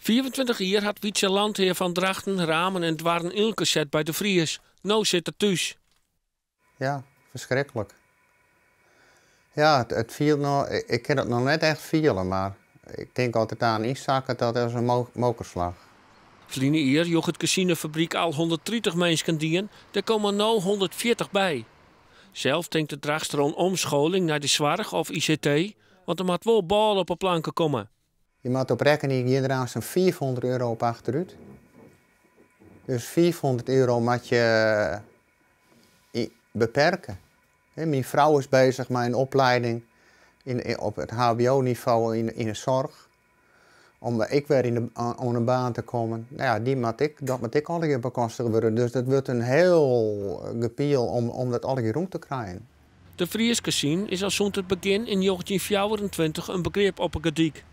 24 jaar had Wietse landheer van Drachten ramen en dwarren ilke zet bij de Vries. Nou zit het thuis. Ja, verschrikkelijk. Ja, het viel nog, ik ken het nog net echt vielen, maar ik denk altijd aan inzakken, dat is een mokerslag. Verleden jaar joeg het casinofabriek al 130 mensen dien, er komen nu 140 bij. Zelf denkt de Drachtster aan omscholing naar de zorg of ICT, want er moet wel bal op de planken komen. Je moet op rekening iedereen zo'n €400 op achteruit. Dus €400 moet je beperken. Mijn vrouw is bezig met een opleiding op het hbo-niveau in de zorg. Om ik weer aan een baan te komen. Nou ja, dat moet ik alle keer bekostigen worden. Dus dat wordt een heel gepiel om dat alle keer rond te krijgen. De Vries Casino is al sinds het begin in 1924 een begrip op een gediek.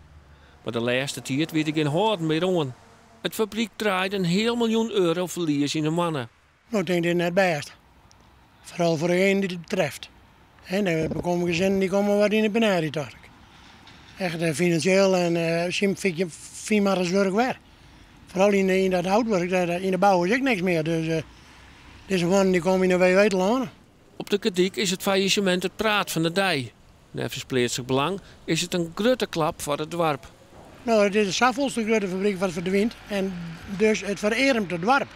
Maar de laatste tijd weet ik geen hoorn meer aan. Het fabriek draait €1.000.000 verlies in de mannen. Nou, ik denk dat het net best. Vooral voor degene die het betreft. En dan komen gezinnen die komen wat in de beneden, dacht ik. Echt financieel en vind maar eens werk weg. Vooral in dat houtwerk, in de bouw is ook niks meer. Dus deze mannen die komen in de WW te lonen. Op de gediek is het faillissement het praat van de dij. Nevens plaatselijk belang is het een grote klap voor het dorp. Nou, het is de zoveelste grote fabriek wat verdwijnt. En dus het vereremt het dorp.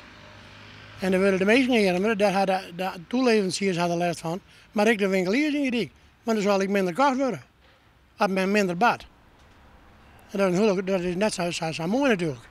En dan willen de meesten heren, de toeleveranciers hadden last van. Maar ik de winkeliers in gediek. Want dan zal ik minder kost worden. Of met minder bad. En dat is net zo mooi natuurlijk.